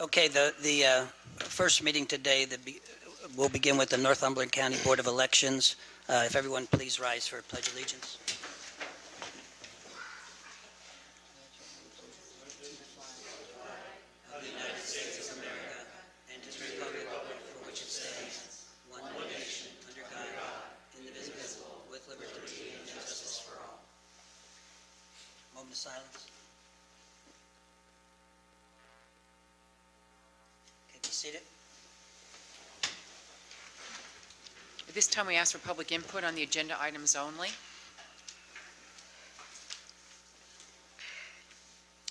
Okay, the first meeting today, we'll begin with the Northumberland County Board of Elections. If everyone please rise for Pledge of Allegiance. Of the United States of America and to the republic for which it stands, one nation, under God, indivisible, with liberty and justice for all. Moment of silence. Okay, be seated. At this time, we ask for public input on the agenda items only.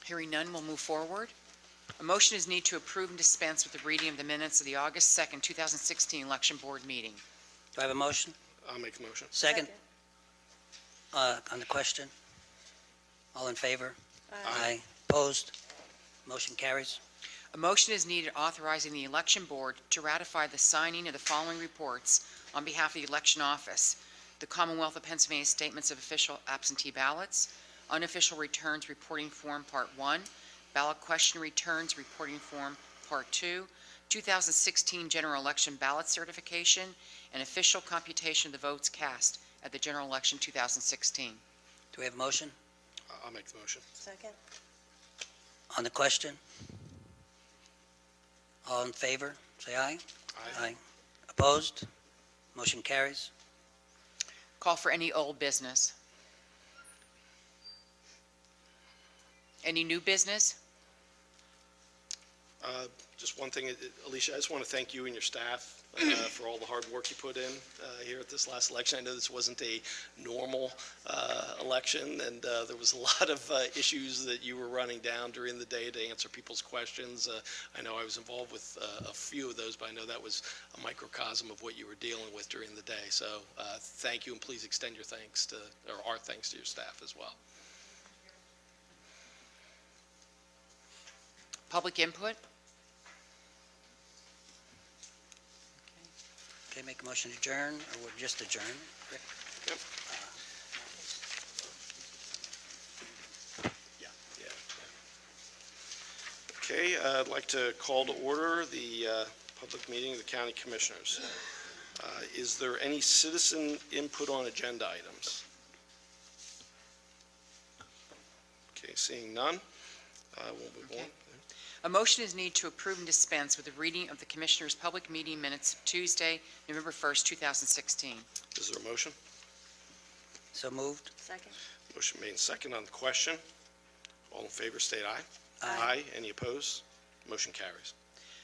Hearing none, we'll move forward. A motion is needed to approve and dispense with the reading of the minutes of the August 2nd, 2016 Election Board meeting. Do I have a motion? I'll make the motion. Second. On the question? All in favor? Aye. Opposed? Motion carries. A motion is needed authorizing the Election Board to ratify the signing of the following reports on behalf of the election office: the Commonwealth of Pennsylvania Statements of Official Absentee Ballots, Unofficial Returns Reporting Form Part 1, Ballot Question Returns Reporting Form Part 2, 2016 General Election Ballot Certification, and Official Computation of the Votes Cast at the General Election 2016. Do we have a motion? I'll make the motion. Second. On the question? All in favor, say aye. Aye. Opposed? Motion carries. Call for any old business. Any new business? Just one thing, Alicia, I just want to thank you and your staff for all the hard work you put in here at this last election. I know this wasn't a normal election, and there was a lot of issues that you were running down during the day to answer people's questions. I know I was involved with a few of those, but I know that was a microcosm of what you were dealing with during the day. So thank you, and please extend your thanks to, or our thanks to your staff as well. Public input? Okay, make a motion to adjourn, or we'll just adjourn? Rick? Yep. Yeah. Okay, I'd like to call to order the public meeting of the County Commissioners. Is there any citizen input on agenda items? Okay, seeing none, we'll move on. A motion is needed to approve and dispense with the reading of the Commissioners' public meeting minutes of Tuesday, November 1st, 2016. Is there a motion? So moved. Second. Motion made and second on the question. All in favor state aye. Aye. Any opposed? Motion carries.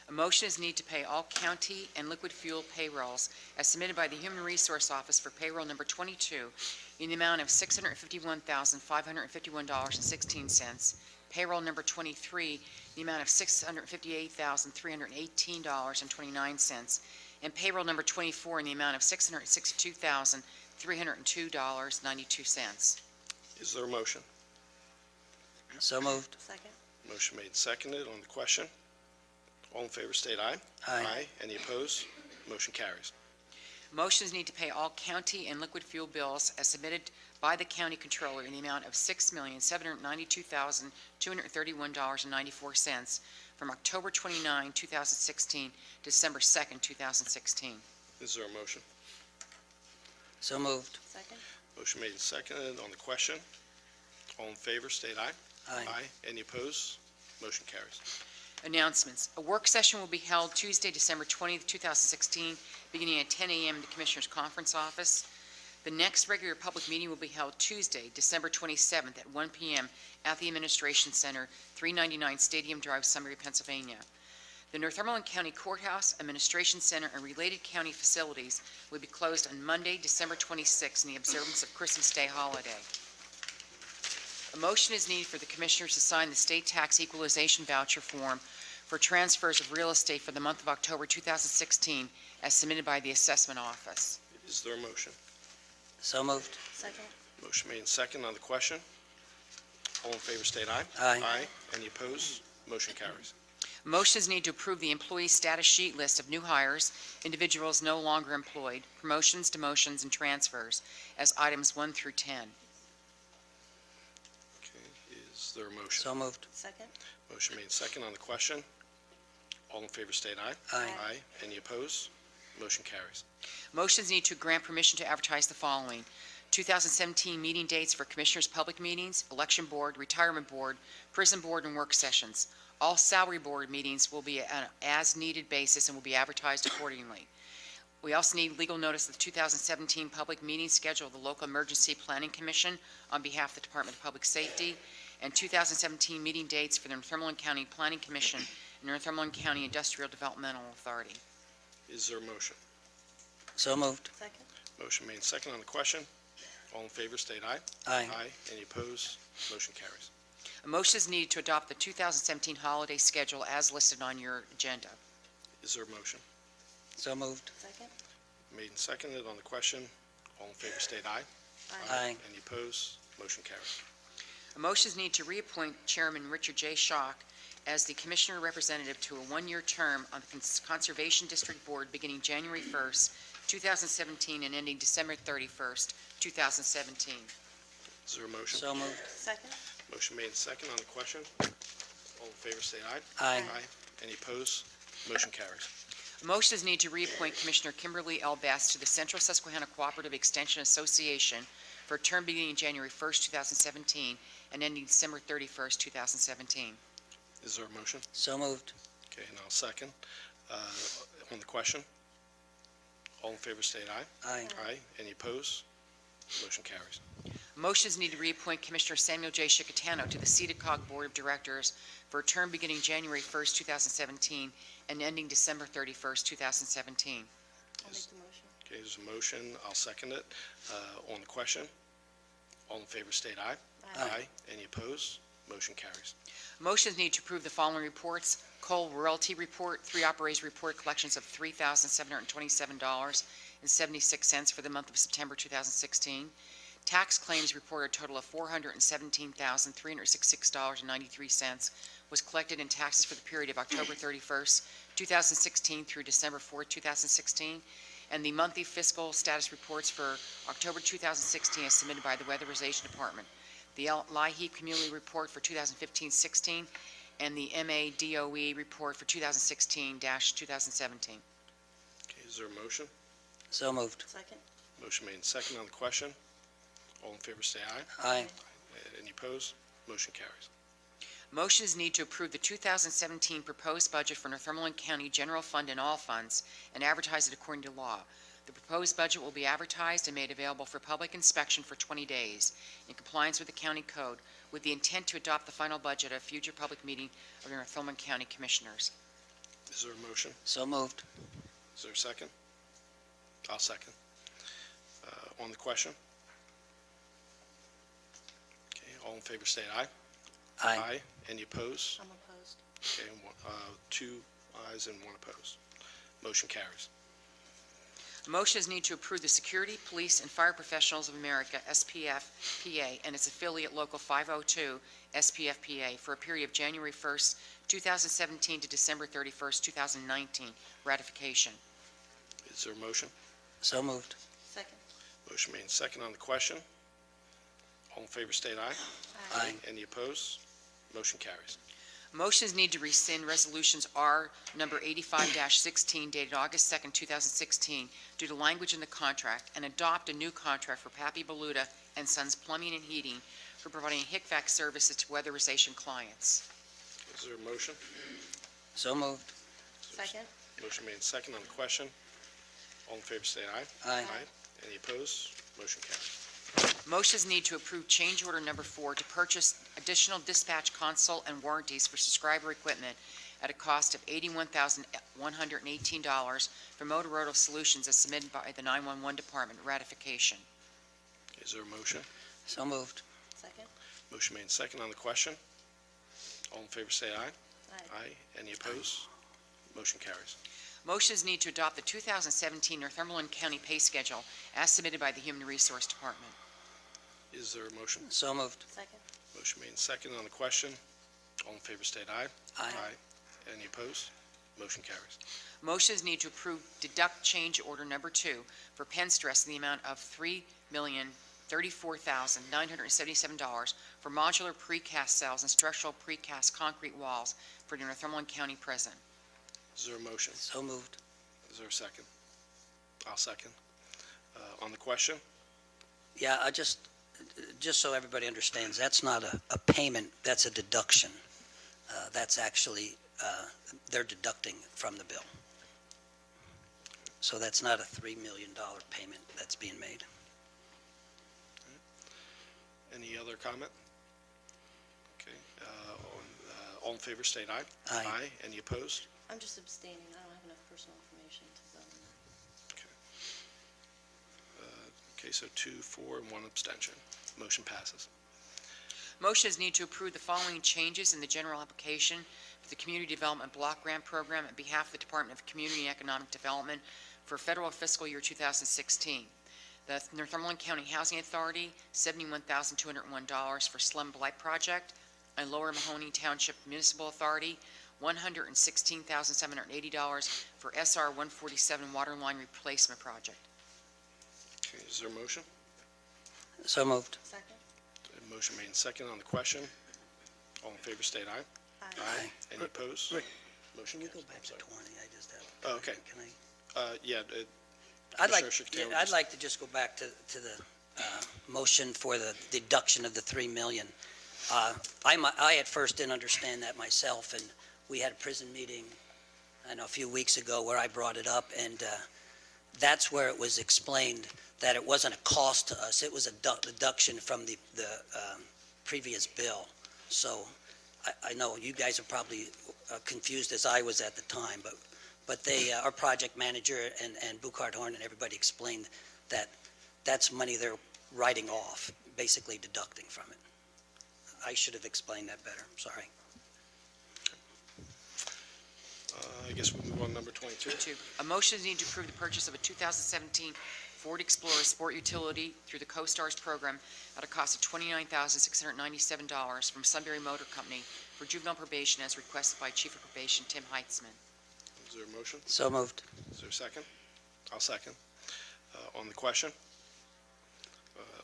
A motion is needed to pay all county and liquid fuel payrolls as submitted by the Human Resource Office for payroll number 22 in the amount of $651,551.16. Payroll number 23, the amount of $658,318.29, and payroll number 24 in the amount of $662,302.92. Is there a motion? So moved. Second. Motion made and seconded on the question. All in favor state aye. Aye. Any opposed? Motion carries. Motions need to pay all county and liquid fuel bills as submitted by the county controller in the amount of $6,792,231.94 from October 29, 2016 to December 2nd, 2016. Is there a motion? So moved. Second. Motion made and seconded on the question. All in favor state aye. Aye. Any opposed? Motion carries. Announcements. A work session will be held Tuesday, December 20th, 2016, beginning at 10 a.m. in the Commissioner's Conference Office. The next regular public meeting will be held Tuesday, December 27th at 1 p.m. at the Administration Center, 399 Stadium Drive, Sunbury, Pennsylvania. The Northumberland County Courthouse, Administration Center, and related county facilities will be closed on Monday, December 26th in the observance of Christmas Day holiday. A motion is needed for the Commissioners to sign the State Tax Equalization Voucher Form for transfers of real estate for the month of October 2016 as submitted by the Assessment Office. Is there a motion? So moved. Second. Motion made and seconded on the question. All in favor state aye. Aye. Any opposed? Motion carries. A motion is needed to approve the employee status sheet list of new hires, individuals no longer employed, promotions, demotions, and transfers as items 1 through 10. Okay, is there a motion? So moved. Second. Motion made second on the question. All in favor state aye. Aye. Any opposed? Motion carries. Motions need to grant permission to advertise the following: 2017 meeting dates for Commissioners' public meetings, Election Board, Retirement Board, Prison Board, and work sessions. All salary board meetings will be on an as-needed basis and will be advertised accordingly. We also need legal notice of the 2017 public meeting schedule of the Local Emergency Planning Commission on behalf of the Department of Public Safety, and 2017 meeting dates for the Northumberland County Planning Commission and Northumberland County Industrial Developmental Authority. Is there a motion? So moved. Second. Motion made second on the question. All in favor state aye. Aye. Any opposed? Motion carries. A motion is needed to adopt the 2017 holiday schedule as listed on your agenda. Is there a motion? So moved. Second. Made and seconded on the question. All in favor state aye. Aye. Any opposed? Motion carries. A motion is needed to reappoint Chairman Richard J. Schock as the Commissioner Representative to a one-year term on the Conservation District Board beginning January 1st, 2017 and ending December 31st, 2017. Is there a motion? So moved. Second. Motion made and second on the question. All in favor state aye. Aye. Any opposed? Motion carries. A motion is needed to reappoint Commissioner Kimberly L. Best to the Central Susquehanna Cooperative Extension Association for a term beginning January 1st, 2017 and ending December 31st, 2017. Is there a motion? So moved. Okay, and I'll second. On the question, all in favor state aye. Aye. Aye. Any opposed? Motion carries. A motion is needed to reappoint Commissioner Samuel J. Chickatano to the CEDACOG Board of Directors for a term beginning January 1st, 2017 and ending December 31st, 2017. I'll make the motion. Okay, there's a motion. I'll second it. On the question, all in favor state aye. Aye. Any opposed? Motion carries. Motions need to approve the following reports: coal royalty report, 3 operators report collections of $3,727.76 for the month of September 2016. Tax claims report, a total of $417,366.93 was collected in taxes for the period of October 31st, 2016 through December 4th, 2016. And the monthly fiscal status reports for October 2016 as submitted by the Weatherization Department. The LIHEAP Community Report for 2015-16, and the MADOE Report for 2016-2017. Okay, is there a motion? So moved. Second. Motion made and second on the question. All in favor say aye. Aye. Any opposed? Motion carries. Motions need to approve the 2017 proposed budget for Northumberland County General Fund and all funds and advertise it according to law. The proposed budget will be advertised and made available for public inspection for 20 days in compliance with the county code, with the intent to adopt the final budget at a future public meeting of the Northumberland County Commissioners. Is there a motion? So moved. Is there a second? I'll second. On the question? Okay, all in favor say aye. Aye. Any opposed? I'm opposed. Okay, 2 ayes and 1 opposed. Motion carries. Motions need to approve the Security, Police, and Fire Professionals of America, SPF-PA, and its affiliate Local 502, SPF-PA, for a period of January 1st, 2017 to December 31st, 2019, ratification. Is there a motion? So moved. Second. Motion made and second on the question. All in favor state aye. Aye. Any opposed? Motion carries. Motions need to rescind resolutions R number 85-16 dated August 2nd, 2016, due to language in the contract, and adopt a new contract for Pappy Baluta and Sons Plumbing and Heating for providing HVAC services to weatherization clients. Is there a motion? So moved. Second. Motion made and second on the question. All in favor say aye. Aye. Any opposed? Motion carries. Motions need to approve change order number 4 to purchase additional dispatch console and warranties for subscriber equipment at a cost of $81,118 for Motorola Solutions as submitted by the 911 Department. Ratification. Is there a motion? So moved. Second. Motion made and second on the question. All in favor say aye. Aye. Any opposed? Motion carries. Motions need to adopt the 2017 Northumberland County pay schedule as submitted by the Human Resource Department. Is there a motion? So moved. Second. Motion made and second on the question. All in favor state aye. Aye. Any opposed? Motion carries. Motions need to approve deduct change order number 2 for pen stress in the amount of $3,034,977 for modular precast cells and structural precast concrete walls for the Northumberland County Prison. Is there a motion? So moved. Is there a second? I'll second. On the question? Yeah, just so everybody understands, that's not a payment, that's a deduction. That's actually, they're deducting from the bill. So that's not a $3 million payment that's being made. Any other comment? Okay. All in favor, state aye. Aye. Any opposed? I'm just abstaining. I don't have enough personal information to vote on that. Okay, so 2, 4, and 1 abstention. Motion passes. Motion is needed to approve the following changes in the general application for the Community Development Block Grant Program on behalf of the Department of Community and Economic Development for federal fiscal year 2016. The Northumberland County Housing Authority, $71,201 for Slum Blight Project, and Lower Mahoney Township Municipal Authority, $116,780 for SR 147 Water Line Replacement Project. Okay, is there a motion? So moved. Second? Motion made and second on the question. All in favor, state aye. Aye. Any opposed? Rick, Motion Can you go carries. back I'm to sorry. 20? I just have. Oh, okay. Can I? Yeah, I'd like, Commissioner Schickatilo, yeah, I'd like to just go back to the motion for the deduction of the $3 million. I at first didn't understand that myself, and we had a prison meeting, I know, a few weeks ago where I brought it up, and that's where it was explained that it wasn't a cost to us, it was a deduction from the previous bill. So I know you guys are probably confused as I was at the time, but they, our project manager and Buchard Horn and everybody explained that that's money they're writing off, basically deducting from it. I should have explained that better, sorry. I guess we move on to number 22. A motion is needed to approve the purchase of a 2017 Ford Explorer Sport Utility through the Co-Stars program at a cost of $29,697 from Sunbury Motor Company for juvenile probation as requested by Chief of Probation Tim Heitzman. Is there a motion? So moved. Is there a second? I'll second. On the question?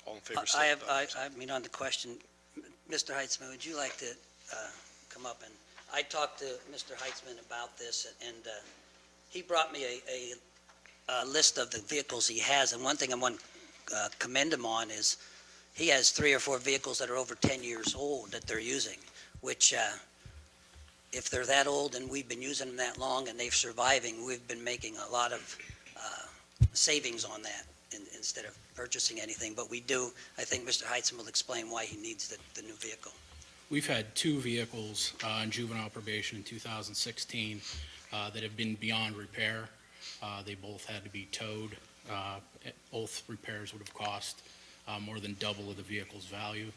All in favor, state aye. I mean, on the question, Mr. Heitzman, would you like to come up? And I talked to Mr. Heitzman about this, and he brought me a list of the vehicles he has, and one thing I want to commend him on is he has 3 or 4 vehicles that are over 10 years old that they're using, which if they're that old and we've been using them that long and they're surviving, we've been making a lot of savings on that instead of purchasing anything. But we do, I think Mr. Heitzman will explain why he needs the new vehicle. We've had 2 vehicles in juvenile probation in 2016 that have been beyond repair. They both had to be towed. Both repairs would have cost more than double of the vehicle's value.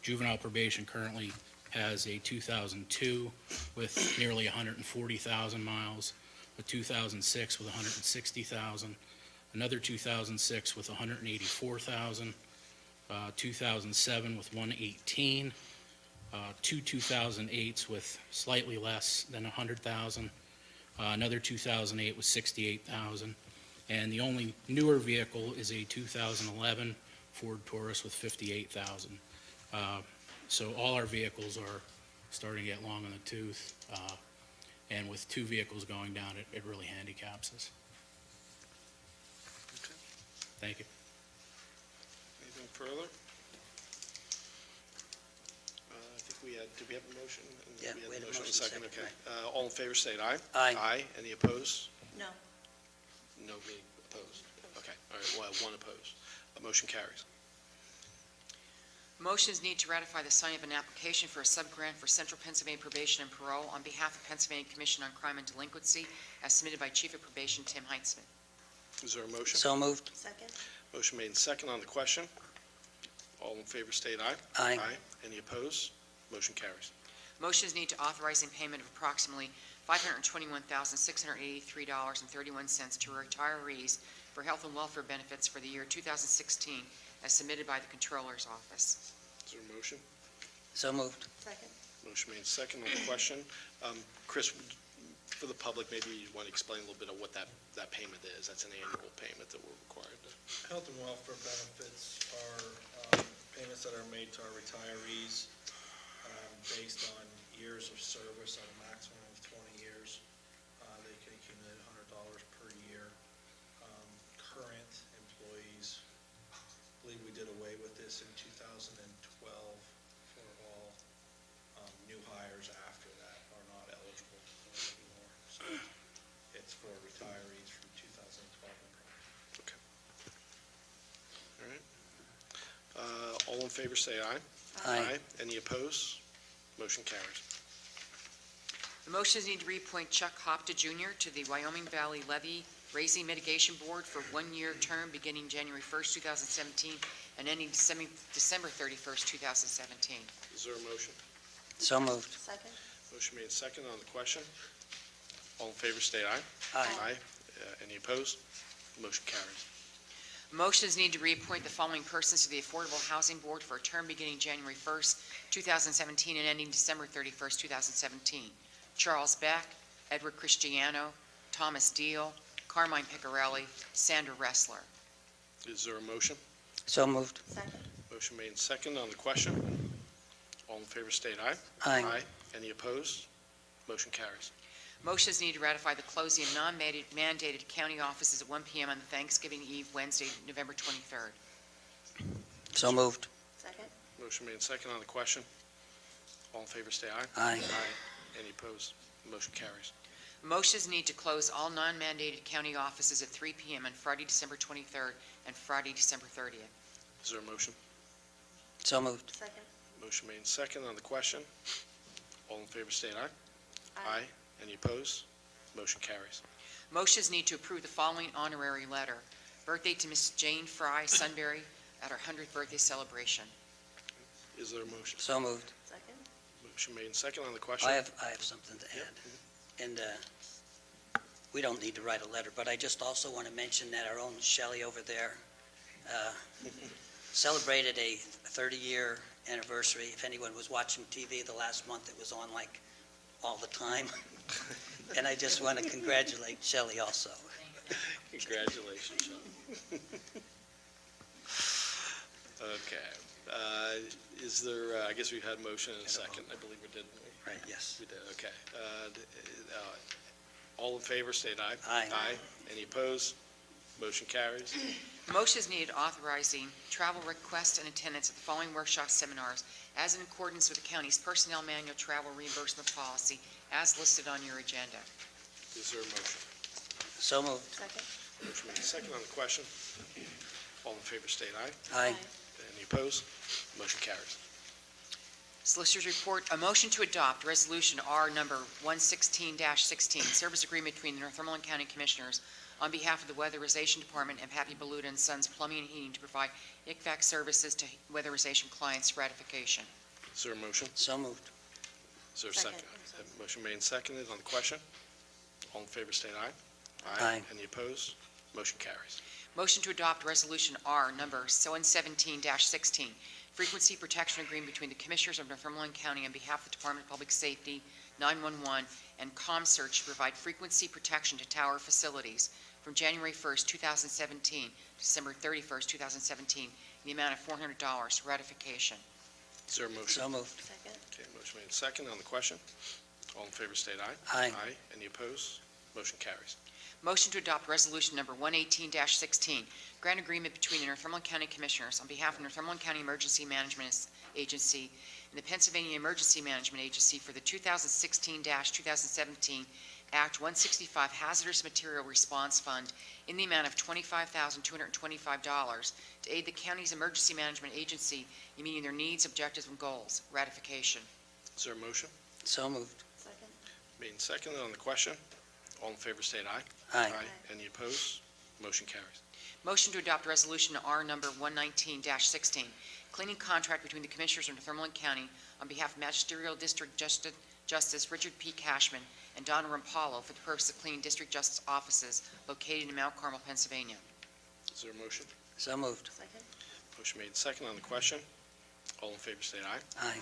Juvenile probation currently has a 2002 with nearly 140,000 miles, a 2006 with 160,000, another 2006 with 184,000, 2007 with 118, 2 2008s with slightly less than 100,000, another 2008 with 68,000, and the only newer vehicle is a 2011 Ford Taurus with 58,000. So all our vehicles are starting to get long in the tooth, and with 2 vehicles going down, it really handicaps us. Okay. Thank you. Anything further? I think we had, did we have a motion? Yeah, We we had had a a motion, motion, second, second, okay. All in favor, state aye. Aye. Aye. Any opposed? No. No being opposed. Okay, all right, we'll have 1 opposed. The motion carries. Motion is needed to ratify the signing of an application for a subgrant for Central Pennsylvania Probation and Parole on behalf of Pennsylvania Commission on Crime and Delinquency as submitted by Chief of Probation Tim Heitzman. Is there a motion? So moved. Second? Motion made and second on the question. All in favor, state aye. Aye. Any opposed? Motion carries. Motion is needed to authorizing payment of approximately $521,683.31 to retirees for health and welfare benefits for the year 2016 as submitted by the Controller's Office. Is there a motion? So moved. Second? Motion made and second on the question. Chris, for the public, maybe you want to explain a little bit of what that payment is. That's an annual payment that we're required to. Health and welfare benefits are payments that are made to our retirees based on years of service at a maximum of 20 years. favor, say aye. Aye. Any opposed? Motion carries. The motion is needed to reappoint Chuck Hopta Jr. to the Wyoming Valley Levy Raising Mitigation Board for a one-year term beginning January 1st, 2017, and ending December 31st, 2017. Is there a motion? So moved. Second? Motion made second on the question. All in favor, state aye. Aye. Any opposed? Motion carries. A motion is needed to reappoint the following persons to the Affordable Housing Board for a term beginning January 1st, 2017, and ending December 31st, 2017. Charles Beck, Edward Cristiano, Thomas Deal, Carmine Picarelli, Sandra Ressler. Is there a motion? So moved. Second? Motion made second on the question. All in favor, state aye. Aye. Any opposed? Motion carries. Motion is needed to ratify the closing of non-mandated county offices at 1 p.m. on Thanksgiving Eve, Wednesday, November 23rd. So moved. Second? Motion made second on the question. All in favor, say aye. Aye. Any opposed? Motion carries. Motion is needed to close all non-mandated county offices at 3 p.m. on Friday, December 23rd and Friday, December 30th. Is there a motion? So moved. Second? Motion made second on the question. All in favor, state aye. Any opposed? Motion carries. Motion is needed to approve the following honorary letter. Birthday to Miss Jane Fry Sunbury at her 100th birthday celebration. Is there a motion? So moved. Second? Motion made second on the question. I have something to add. And we don't need to write a letter, but I just also want to mention that our own Shelley over there celebrated a 30-year anniversary. If anyone was watching TV the last month, it was on like all the time. And I just want to congratulate Shelley also. Congratulations, Sean. Okay. Is there, I guess we've had motion and a second. I believe we did. Right, yes. We did, okay. All in favor, state aye. Aye. Any opposed? Motion carries. Motion is needed authorizing travel requests and attendance at the following workshop seminars as in accordance with the county's personnel manual travel reimbursement policy as listed on your agenda. Is there a motion? So moved. Second? Motion made second on the question. All in favor, state aye. Aye. Any opposed? Motion carries. Solicitor's report, a motion to adopt Resolution R number 116-16, service agreement between the Northumberland County Commissioners on behalf of the Weatherization Department and Pappy Baluta and Sons Plumbing and Heating to provide HVAC services to weatherization clients ratification. Is there a motion? So moved. Is there a Second. second? Motion made and seconded on the question. All in favor, state aye. Aye. Any opposed? Motion carries. Motion to adopt Resolution R number 117-16, frequency protection agreement between the Commissioners of Northumberland County on behalf of the Department of Public Safety, 911, and ComSearch to provide frequency protection to tower facilities from January 1st, 2017 to December 31st, 2017, in the amount of $400, ratification. Is there a motion? So moved. Second? Okay, motion made and seconded on the question. All in favor, state aye. Aye. Any opposed? Motion carries. Motion to adopt Resolution number 118-16, grant agreement between the Northumberland County Commissioners on behalf of Northumberland County Emergency Management Agency and the Pennsylvania Emergency Management Agency for the 2016-2017 Act 165 Hazardous Material Response Fund in the amount of $25,225 to aid the county's emergency management agency in meeting their needs, objectives, and goals. Ratification. Is there a motion? So moved. Second? Made and seconded on the question. All in favor, state aye. Aye. Any opposed? Motion carries. Motion to adopt Resolution R number 119-16, cleaning contract between the Commissioners of Northumberland County on behalf of Magisterial District Justice Richard P. Cashman and Donna Rampalo for the purpose of cleaning District Justice offices located in Mount Carmel, Pennsylvania. Is there a motion? So moved. Second? Motion made and seconded on the question. All in favor, state aye. Aye.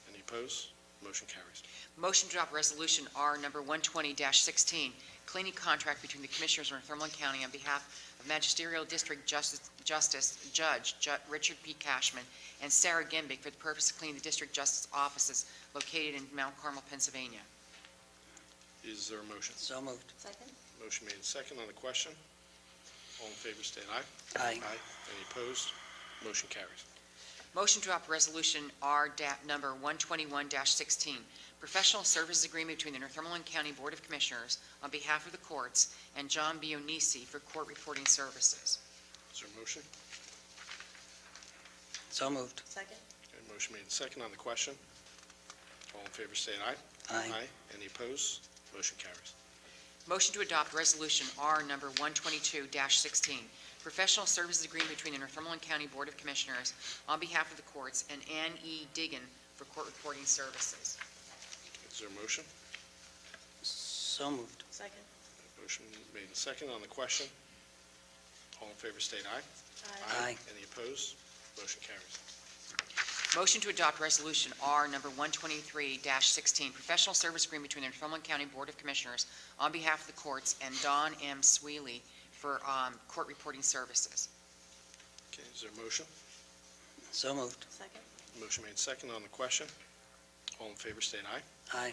Any opposed? Motion carries. Motion to adopt Resolution R number 120-16, cleaning contract between the Commissioners of Northumberland County on behalf of Magisterial District Justice Judge Richard P. Cashman and Sarah Gembick for the purpose of cleaning the District Justice offices located in Mount Carmel, Pennsylvania. Is there a motion? So moved. Second? Motion made and seconded on the question. All in favor, state aye. Aye. Any opposed? Motion carries. Motion to adopt Resolution R number 121-16, professional services agreement between the Northumberland County Board of Commissioners on behalf of the courts and John Bionisi for court reporting services. Is there a motion? So moved. Second? Okay, motion made and second on the question. All in favor, state aye. Aye. Any opposed? Motion carries. Motion to adopt Resolution R number 122-16, professional services agreement between the Northumberland County Board of Commissioners on behalf of the courts and Ann E. Diggin for court reporting services. Is there a motion? So moved. Second? Motion made and second on the question. All in favor, state aye. Aye. Any opposed? Motion carries. Motion to adopt Resolution R number 123-16, professional service agreement between the Northumberland County Board of Commissioners on behalf of the courts and Don M. Sweely for court reporting services. Okay, is there a motion? So moved. Second? Motion made second on the question. All in favor, state aye. Aye.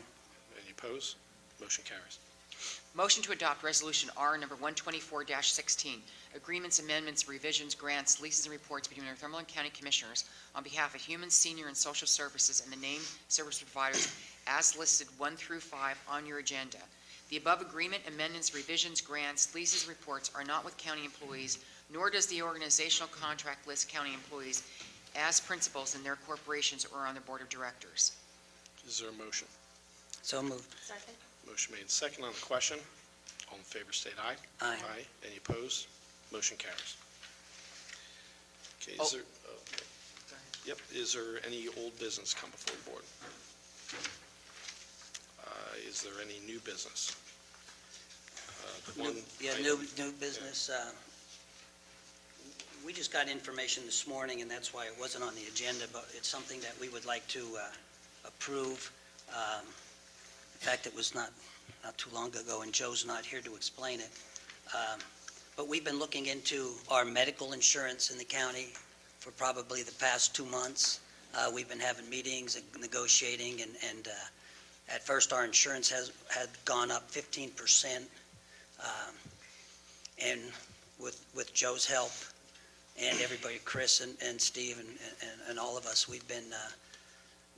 Any opposed? Motion carries. Motion to adopt Resolution R number 124-16, agreements, amendments, revisions, grants, leases, and reports between the Northumberland County Commissioners on behalf of Human, Senior, and Social Services and the named service providers as listed 1 through 5 on your agenda. The above agreement, amendments, revisions, grants, leases, and reports are not with county employees, nor does the organizational contract list county employees as principals in their corporations or on their board of directors. Is there a motion? So moved. Second? Motion made second on the question. All in favor, state aye. Aye. Any opposed? Motion carries. Okay, Oh. is there, okay. Yep, is there any old business come before the board? Is there any new business? New business. We just got information this morning, and that's why it wasn't on the agenda, but it's something that we would like to approve. In fact, it was not too long ago, and Joe's not here to explain it. But we've been looking into our medical insurance in the county for probably the past 2 months. We've been having meetings and negotiating, and at first our insurance had gone up 15%. And with Joe's help and everybody, Chris and Steve and all of us, we've been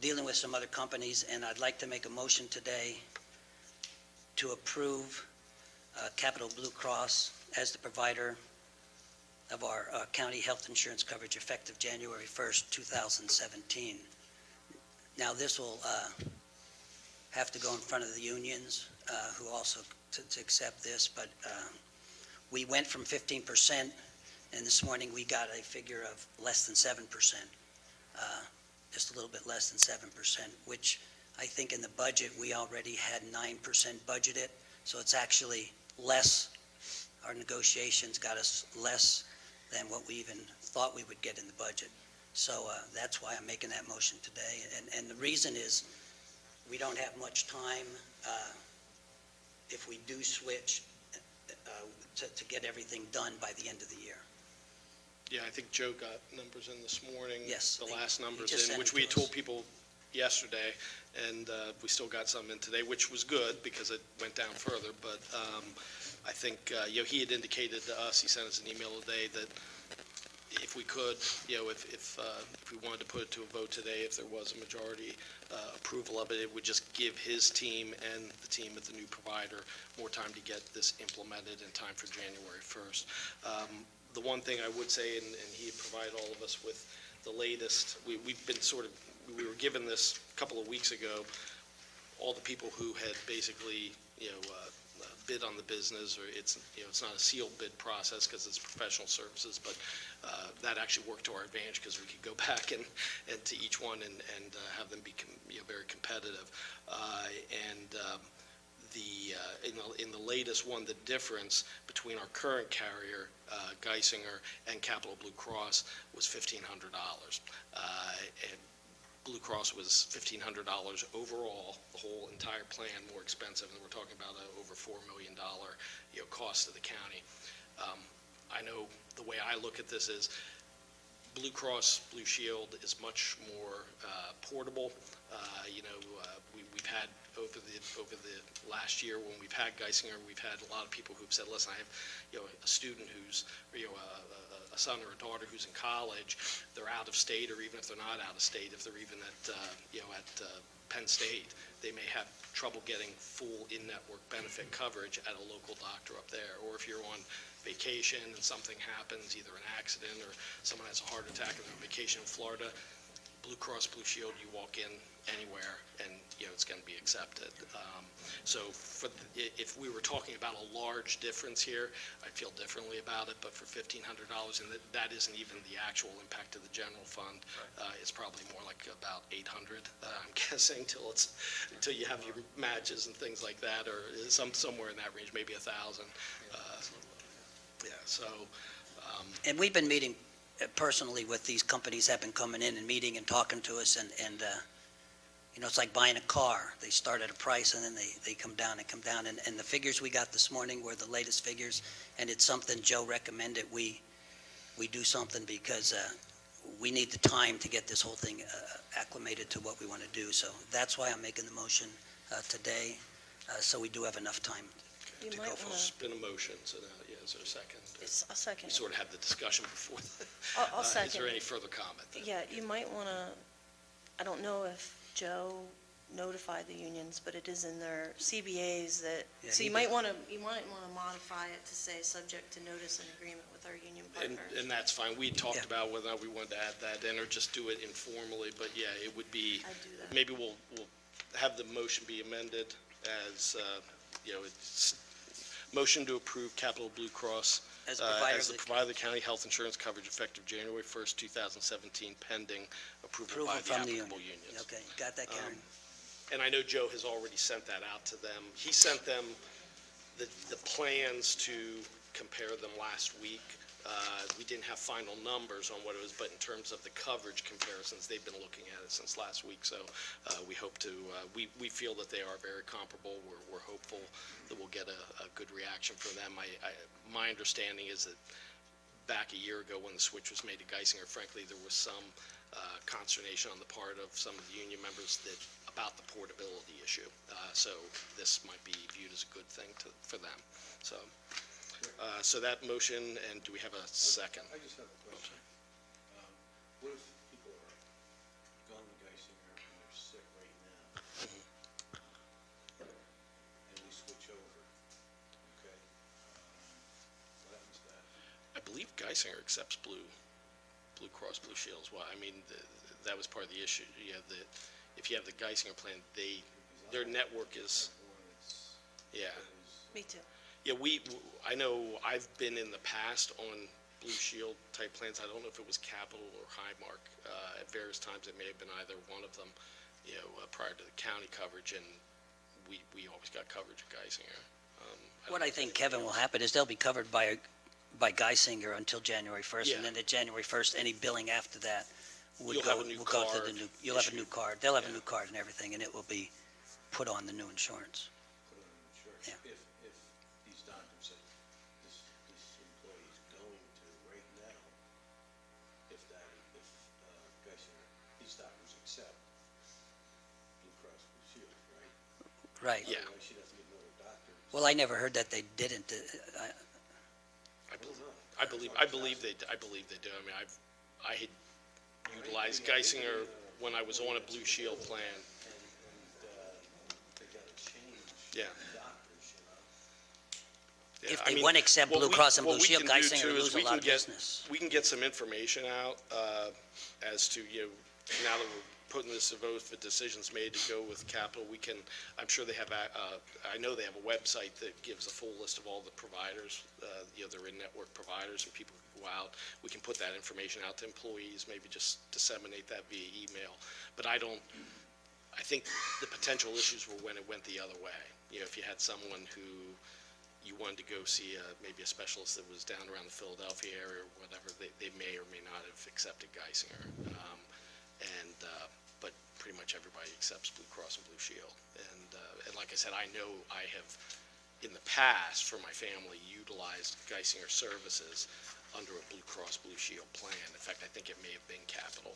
dealing with some other companies, and I'd like to make a motion today to approve Capital Blue Cross as the provider of our county health insurance coverage effective January 1st, 2017. Now, this will have to go in front of the unions who also to accept this, but we went from 15%, and this morning we got a figure of less than 7%, just a little bit less than 7%, which I think in the budget we already had 9% budgeted, so it's actually less. Our negotiations got us less than what we even thought we would get in the budget. So that's why I'm making that motion today, and the reason is we don't have much time if we do switch to get everything done by the end of the year. Yeah, I think Joe got numbers in this morning. Yes, The he last just numbers sent in, it which to we had us. told people yesterday, and we still got some in today, which was good because it went down further. But I think, he had indicated to us, he sent us an email today that if we could, if we wanted to put it to a vote today, if there was a majority approval of it, it would just give his team and the team at the new provider more time to get this implemented in time for January 1st. The one thing I would say, and he had provided all of us with the latest, we've been we were given this a couple of weeks ago, all the people who had basically, bid on the business, or it's not a sealed bid process because it's professional services, but that actually worked to our advantage because we could go back and to each one and have them be very competitive. In the latest one, the difference between our current carrier, Geisinger, and Capital Blue Cross was $1,500. And Blue Cross was $1,500 overall, the whole entire plan more expensive, and we're talking about over $4 million cost to the county. I know the way I look at this is Blue Cross Blue Shield is much more portable. We've had over the last year when we've had Geisinger, we've had a lot of people who've said, listen, I have, a student who's, a son or a daughter who's in college, they're out of state, or even if they're not out of state, if they're even at Penn State, they may have trouble getting full in-network benefit coverage at a local doctor up there. Or if you're on vacation and something happens, either an accident or someone has a heart attack and they're on vacation in Florida, Blue Cross Blue Shield, you walk in anywhere and, it's going to be accepted. If we were talking about a large difference here, I'd feel differently about it, but for $1,500, and that isn't even the actual impact of the general fund, it's probably more like about 800, I'm guessing, until you have your matches and things like that, or somewhere in that range, maybe 1,000. And we've been meeting personally with these companies, have been coming in and meeting and talking to us, and it's like buying a car. They start at a price and then they come down and come down. And the figures we got this morning were the latest figures, and it's something Joe recommended we do something because we need the time to get this whole thing acclimated to what we want to do. So that's why I'm making the motion today, so we do have enough time You to might go wanna- forward. It's been a motion, so now, is there a second? I'll second We it. sort of had the discussion before. I'll Is second there it. any further comment? Yeah, you might want to, I don't know if Joe notified the unions, but it is in their CBAs that, Yeah, so he you might did. want to modify it to say, subject to notice and agreement with our union And partners. that's fine. We talked Yeah. about whether or not we wanted to add that in or just do it informally, but yeah, it would be, I'd do that. maybe we'll have the motion be amended as, it's motion to approve Capital Blue Cross As a provider as of the the provider of the county health insurance coverage effective January 1st, 2017, pending approval Approval by the from the applicable union. unions. Okay, got that, Karen? And I know Joe has already sent that out to them. He sent them the plans to compare them last week. We didn't have final numbers on what it was, but in terms of the coverage comparisons, they've been looking at it since last week. So we hope to, we feel that they are very comparable. We're hopeful that we'll get a good reaction from them. My understanding is that back a year ago when the switch was made to Geisinger, frankly, there was some consternation on the part of some of the union members about the portability issue. So this might be viewed as a good thing for them. So that motion, and do we have a second? I just have a question. What if people are gone to Geisinger and they're sick right now? And we switch over, okay? What happens to that? I believe Geisinger accepts Blue Cross Blue Shield as well. I mean, that was part of the issue. If you have the Geisinger plan, their network is, One that's, yeah. Me too. Yeah, I know I've been in the past on Blue Shield type plans. I don't know if it was Capital or Highmark. At various times, it may have been either one of them, prior to the county coverage, and we always got coverage at Geisinger. What I think, Kevin, will happen is they'll be covered by Geisinger until January 1st, Yeah. and then at January 1st, any billing after that would You'll go have a new will go to the card new, you'll have a new issued. card. They'll have a Yeah. new card and everything, and it will be put on the new insurance. put on insurance. Yeah. If these doctors that this employee is going to right now, if Geisinger, these doctors accept Blue Cross Blue Shield, right? Right. Yeah. Otherwise, she'd have to get another doctor. Well, I never heard that they didn't. I believe they do. I mean, I had utilized Geisinger when I was on a Blue Shield plan. And they gotta change Yeah. doctors, Yeah, If I they mean, want to accept what Blue we- Cross and what Blue we Shield, can do, Geisinger too, will is lose a we lot can of get- business. We can get some information out as to, now that we're putting this to vote, if the decision's made to go with Capital, I'm sure they have, I know they have a website that gives a full list of all the providers, their in-network providers, and people can go out. We can put that information out to employees, maybe just disseminate that via email. But I think the potential issues were when it went the other way. If you had someone who you wanted to go see maybe a specialist that was down around the Philadelphia area or whatever, they may or may not have accepted Geisinger. But pretty much everybody accepts Blue Cross and Blue Shield. And like I said, I know I have, in the past, for my family, utilized Geisinger services under a Blue Cross Blue Shield plan. In fact, I think it may have been Capital.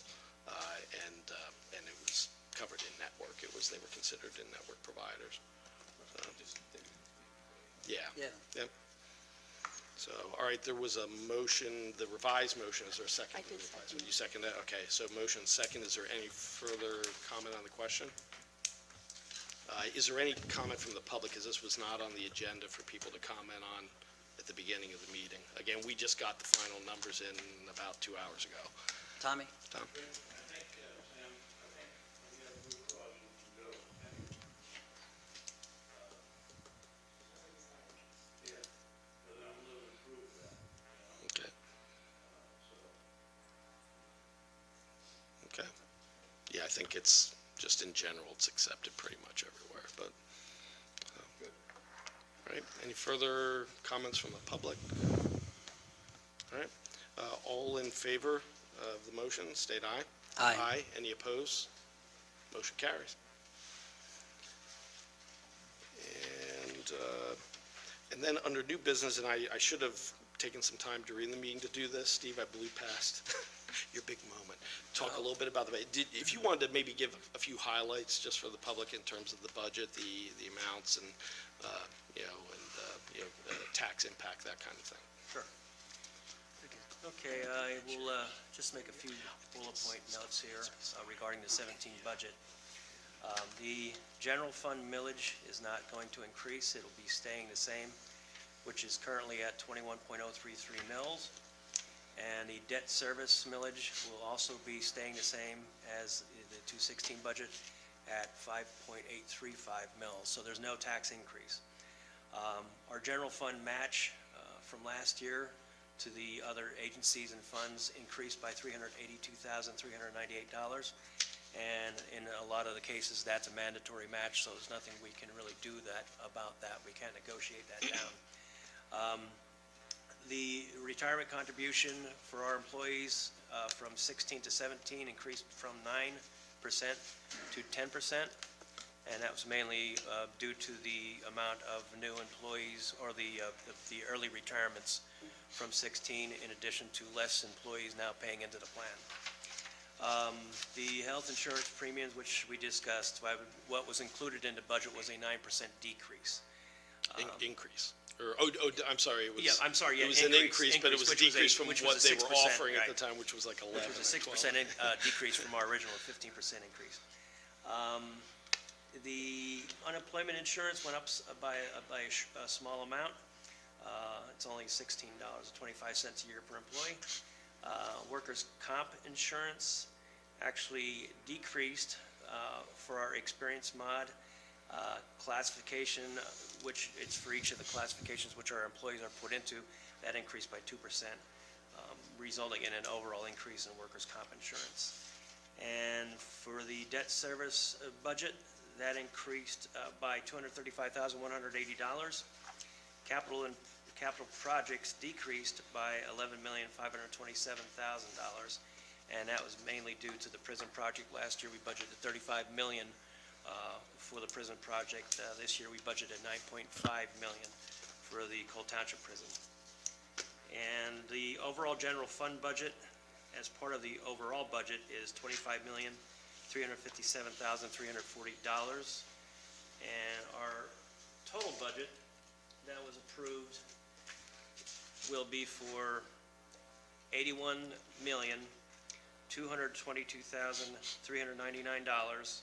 And it was covered in-network. They were considered in-network providers. Yeah. Yeah. Yep. So, all right, there was a motion, the revised motion. Is there a second? I did to the revised second. one? You second that? Okay, so motion second. Is there any further comment on the question? Is there any comment from the public, because this was not on the agenda for people to comment on at the beginning of the meeting? Again, we just got the final numbers in about 2 hours ago. Tommy? Tom? Okay. Okay. Yeah, I think it's, just in general, it's accepted pretty much everywhere, but, all right, any further comments from the public? All right, all in favor of the motion, state aye. Aye. Aye, any opposed? Motion carries. And then under new business, and I should have taken some time during the meeting to do this, Steve, I blew past your big moment. Talk a little bit about if you wanted to maybe give a few highlights just for the public in terms of the budget, the amounts and, tax impact, that kind of thing. Sure. Okay, I will just make a few bullet point notes here regarding the 17 budget. The general fund millage is not going to increase. It'll be staying the same, which is currently at 21.033 mils. And the debt service millage will also be staying the same as the 216 budget at 5.835 mils. So there's no tax increase. Our general fund match from last year to the other agencies and funds increased by $382,398. And in a lot of the cases, that's a mandatory match, so there's nothing we can really do about that. We can't negotiate that down. The retirement contribution for our employees from 16 to 17 increased from 9% to 10%, and that was mainly due to the amount of new employees or the early retirements from 16, in addition to less employees now paying into the plan. The health insurance premiums, which we discussed, what was included in the budget was a 9% decrease. Increase. I'm sorry, it was. Yeah, I'm sorry, yeah, It was an increase, but it was a decrease from which what was a they were 6%, offering at right. the time, which was like 11 Which was a 6% decrease from our original 15% increase. The unemployment insurance went up by a small amount. It's only $16.25 a year per employee. Workers' comp insurance actually decreased for our experience mod classification, which it's for each of the classifications which our employees are put into. That increased by 2%, resulting in an overall increase in workers' comp insurance. And for the debt service budget, that increased by $235,180. Capital projects decreased by $11,527,000, and that was mainly due to the prison project. Last year we budgeted $35 million for the prison project. This year we budgeted $9.5 million for the Cole Township prison. And the overall general fund budget, as part of the overall budget, is $25,357,340. And our total budget that was approved will be for $81,222,399,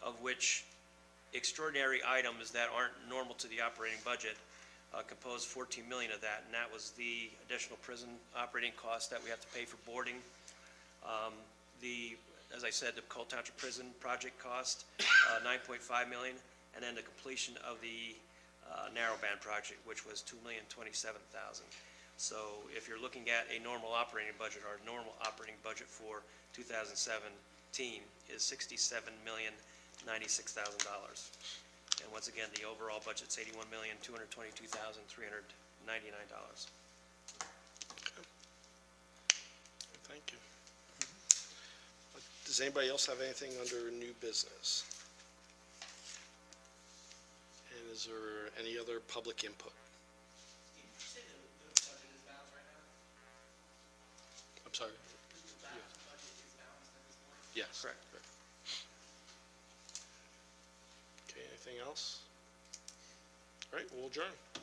of which extraordinary items that aren't normal to the operating budget composed $14 million of that, and that was the additional prison operating costs that we have to pay for boarding. As I said, the Cole Township Prison project cost $9.5 million, and then the completion of the narrowband project, which was $2,027,000. So if you're looking at a normal operating budget, our normal operating budget for 2017 is $67,096,000. And once again, the overall budget's $81,222,399. Thank you. Does anybody else have anything under new business? And is there any other public input? Did you say the budget is balanced right now? I'm sorry? The budget is balanced at this point? Yes. Correct. Anything else? All right, we'll adjourn.